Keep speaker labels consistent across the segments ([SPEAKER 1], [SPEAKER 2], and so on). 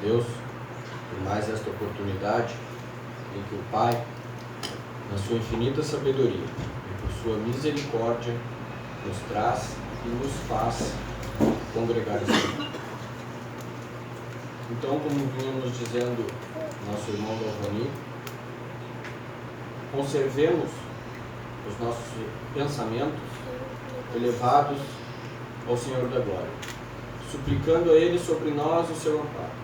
[SPEAKER 1] Deus por mais esta oportunidade em que o Pai, na sua infinita sabedoria e por sua misericórdia, nos traz e nos faz congregar assim. Então, como vínhamos dizendo nosso irmão Galvani, conservemos os nossos pensamentos elevados ao Senhor da Glória, suplicando a Ele sobre nós o seu amparo,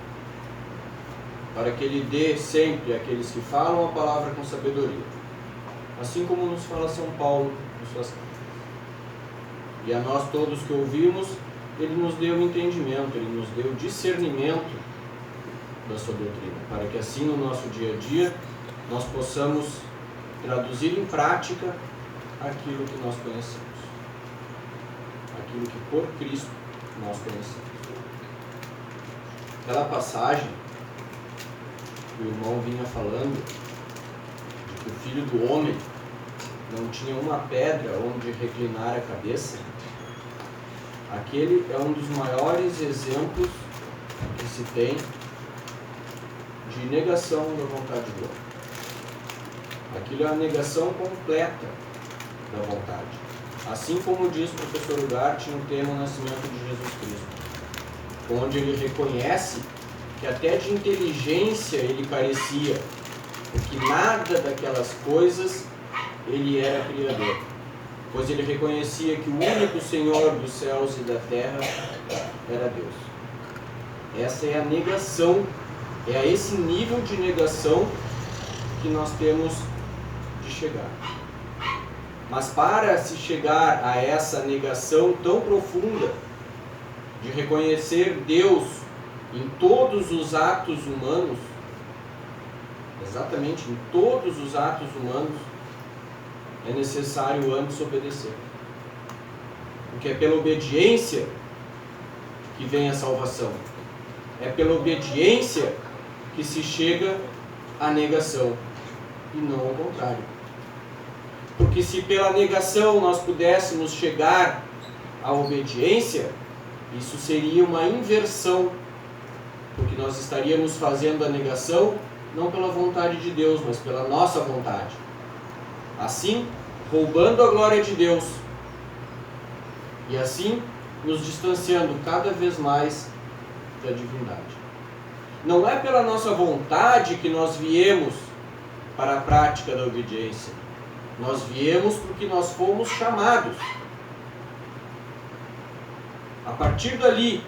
[SPEAKER 1] para que Ele dê sempre àqueles que falam a palavra com sabedoria, assim como nos fala São Paulo em suas cartas. E a nós todos que ouvimos, Ele nos deu entendimento, Ele nos deu discernimento da sua doutrina, para que assim no nosso dia a dia nós possamos traduzir em prática aquilo que nós conhecemos, aquilo que por Cristo nós conhecemos. Aquela passagem que o irmão vinha falando, de que o Filho do Homem não tinha uma pedra onde reclinar a cabeça, aquele é um dos maiores exemplos que se tem de negação da vontade do homem. Aquilo é a negação completa da vontade. Assim como diz o professor Ugarte no tema Nascimento de Jesus Cristo, onde ele reconhece que até de inteligência ele carecia, porque nada daquelas coisas ele era criador, pois ele reconhecia que o único Senhor dos céus e da terra era Deus. Essa é a negação, é a esse nível de negação que nós temos de chegar. Mas para se chegar a essa negação tão profunda de reconhecer Deus em todos os atos humanos, exatamente em todos os atos humanos, é necessário antes obedecer. Porque é pela obediência que vem a salvação. É pela obediência que se chega à negação, e não ao contrário. Porque se pela negação nós pudéssemos chegar à obediência, isso seria uma inversão, porque nós estaríamos fazendo a negação não pela vontade de Deus, mas pela nossa vontade. Assim, roubando a glória de Deus, e assim nos distanciando cada vez mais da divindade. Não é pela nossa vontade que nós viemos para a prática da obediência. Nós viemos porque nós fomos chamados. A partir dali,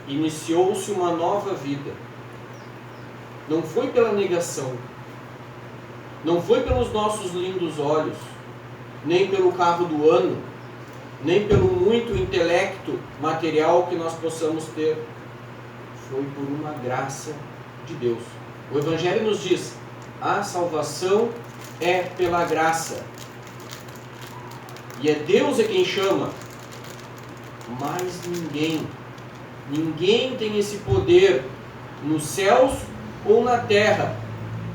[SPEAKER 1] iniciou-se uma nova vida. Não foi pela negação, não foi pelos nossos lindos olhos, nem pelo carro do ano, nem pelo muito intelecto material que nós possamos ter. Foi por uma graça de Deus. O Evangelho nos diz: a salvação é pela graça. E é Deus quem chama. Mas ninguém tem esse poder nos céus ou na terra,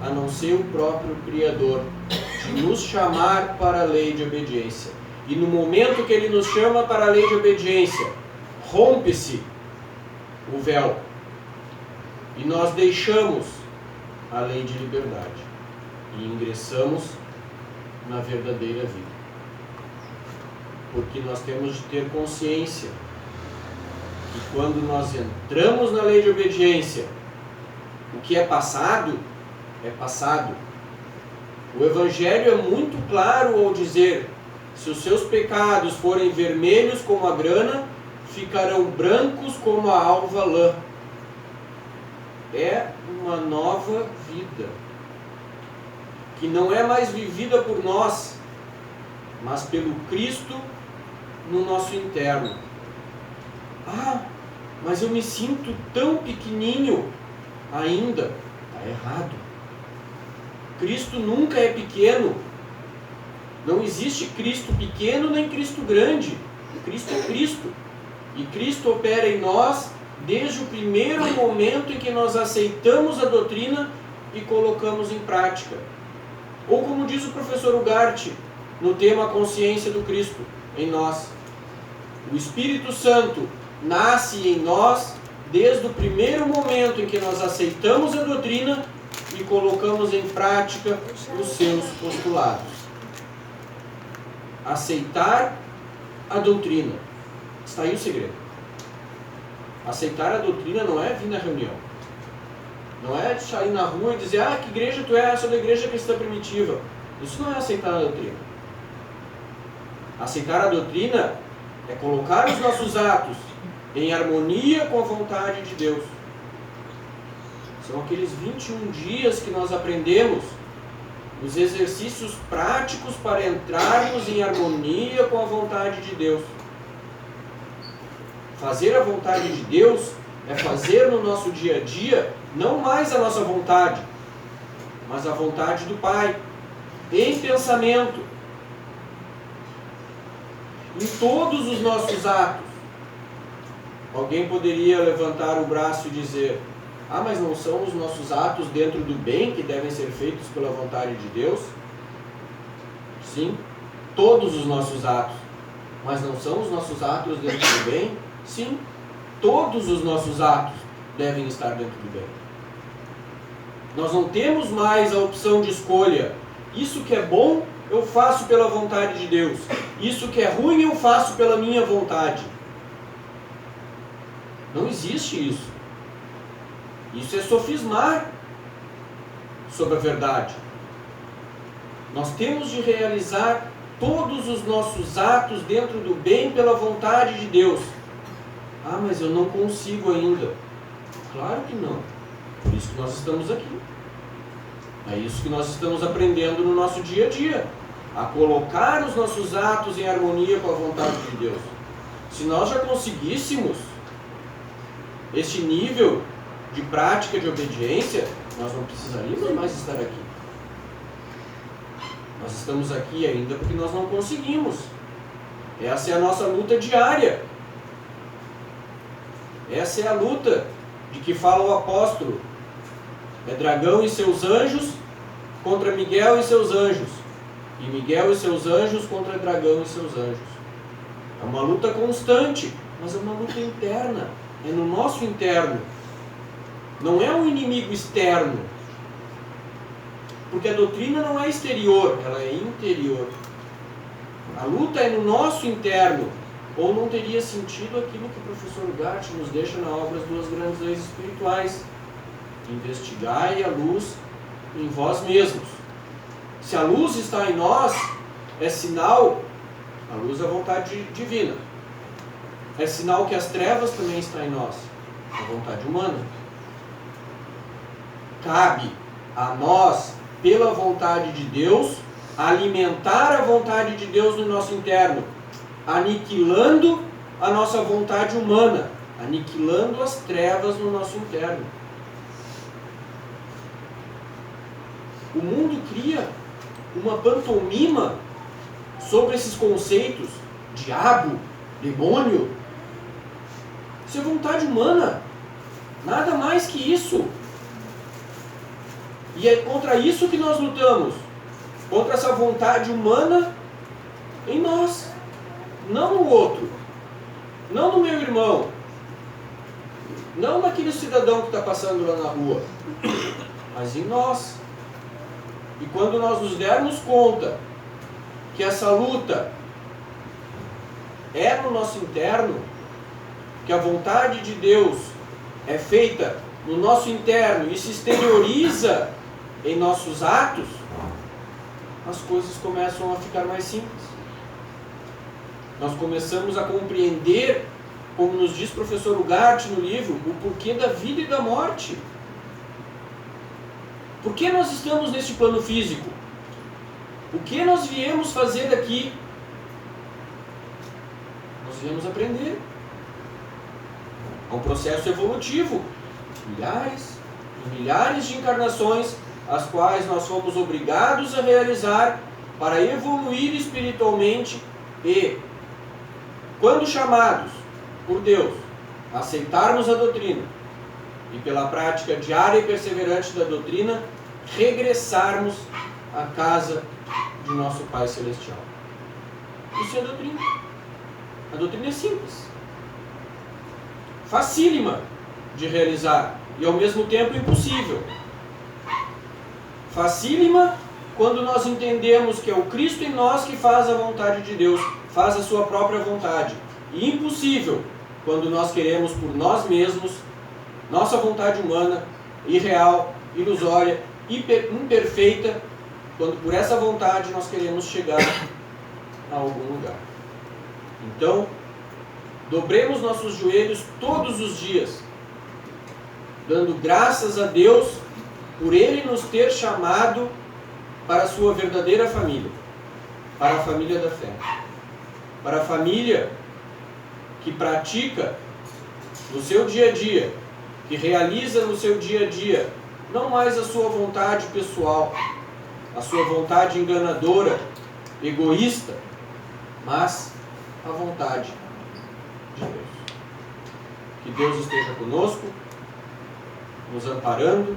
[SPEAKER 1] a não ser o próprio Criador, de nos chamar para a lei de obediência. E no momento que Ele nos chama para a lei de obediência, rompe-se o véu. E nós deixamos a lei de liberdade e ingressamos na verdadeira vida. Porque nós temos de ter consciência que quando nós entramos na lei de obediência, o que é passado, é passado. O Evangelho é muito claro ao dizer: se os seus pecados forem vermelhos como a grana, ficarão brancos como a alva lã. É uma nova vida, que não é mais vivida por nós, mas pelo Cristo no nosso interno. Ah, mas eu me sinto tão pequenininho ainda. Está errado. Cristo nunca é pequeno. Não existe Cristo pequeno nem Cristo grande. Cristo é Cristo. E Cristo opera em nós desde o primeiro momento em que nós aceitamos a doutrina e colocamos em prática. Ou como diz o professor Ugarte no tema Consciência do Cristo em nós: o Espírito Santo nasce em nós desde o primeiro momento em que nós aceitamos a doutrina e colocamos em prática os seus postulados. Aceitar a doutrina. Está aí o segredo. Aceitar a doutrina não é vir na reunião. Não é sair na rua e dizer, que igreja tu é? Eu sou da igreja cristã primitiva. Isso não é aceitar a doutrina. Aceitar a doutrina é colocar os nossos atos em harmonia com a vontade de Deus. São aqueles 21 dias que nós aprendemos os exercícios práticos para entrarmos em harmonia com a vontade de Deus. Fazer a vontade de Deus é fazer no nosso dia a dia não mais a nossa vontade, mas a vontade do Pai, em pensamento, em todos os nossos atos. Alguém poderia levantar o braço e dizer, mas não são os nossos atos dentro do bem que devem ser feitos pela vontade de Deus? Sim, todos os nossos atos. Mas não são os nossos atos dentro do bem? Sim, todos os nossos atos devem estar dentro do bem. Nós não temos mais a opção de escolha. Isso que é bom, eu faço pela vontade de Deus. Isso que é ruim, eu faço pela minha vontade. Não existe isso. Isso é sofismar sobre a verdade. Nós temos de realizar todos os nossos atos dentro do bem pela vontade de Deus. Mas eu não consigo ainda. Claro que não. Por isso que nós estamos aqui. É isso que nós estamos aprendendo no nosso dia a dia. A colocar os nossos atos em harmonia com a vontade de Deus. Se nós já conseguíssemos este nível de prática de obediência, nós não precisaríamos mais estar aqui. Nós estamos aqui ainda porque nós não conseguimos. Essa é a nossa luta diária. Essa é a luta de que fala o apóstolo. É dragão e seus anjos contra Miguel e seus anjos. E Miguel e seus anjos contra dragão e seus anjos. É uma luta constante, mas é uma luta interna. É no nosso interno. Não é um inimigo externo. Porque a doutrina não é exterior, ela é interior. A luta é no nosso interno. Ou não teria sentido aquilo que o professor Gart nos deixa na obra As Duas Grandes Leis Espirituais. Investigai a luz em vós mesmos. Se a luz está em nós, é sinal, a luz é a vontade divina. É sinal que as trevas também estão em nós, a vontade humana. Cabe a nós, pela vontade de Deus, alimentar a vontade de Deus no nosso interno, aniquilando a nossa vontade humana, aniquilando as trevas no nosso interno. O mundo cria uma pantomima sobre esses conceitos, diabo, demônio. Isso é vontade humana, nada mais que isso. E é contra isso que nós lutamos, contra essa vontade humana em nós, não no outro, não no meu irmão, não naquele cidadão que está passando lá na rua, mas em nós. E quando nós nos dermos conta que essa luta é no nosso interno, que a vontade de Deus é feita no nosso interno e se exterioriza em nossos atos, as coisas começam a ficar mais simples. Nós começamos a compreender, como nos diz o professor Ugarte no livro, o porquê da vida e da morte. Por que nós estamos neste plano físico? O que nós viemos fazer aqui? Nós viemos aprender. É um processo evolutivo. Milhares e milhares de encarnações, as quais nós fomos obrigados a realizar para evoluir espiritualmente e, quando chamados por Deus a aceitarmos a doutrina e pela prática diária e perseverante da doutrina, regressarmos à casa de nosso Pai Celestial. Isso é a doutrina. A doutrina é simples, facílima, de realizar e ao mesmo tempo impossível. Facílima quando nós entendemos que é o Cristo em nós que faz a vontade de Deus, faz a sua própria vontade. E impossível quando nós queremos por nós mesmos, nossa vontade humana, irreal, ilusória, imperfeita, quando por essa vontade nós queremos chegar a algum lugar. Então, dobremos nossos joelhos todos os dias, dando graças a Deus por Ele nos ter chamado para a sua verdadeira família, para a família da fé, para a família que pratica no seu dia a dia, que realiza no seu dia a dia, não mais a sua vontade pessoal, a sua vontade enganadora, egoísta, mas a vontade de Deus. Que Deus esteja conosco, nos amparando,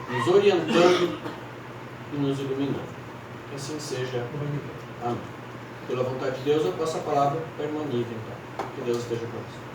[SPEAKER 1] nos orientando e nos iluminando. Que assim seja. Amém. Pela vontade de Deus, eu passo a palavra para a irmã Nívia, então. Que Deus esteja conosco.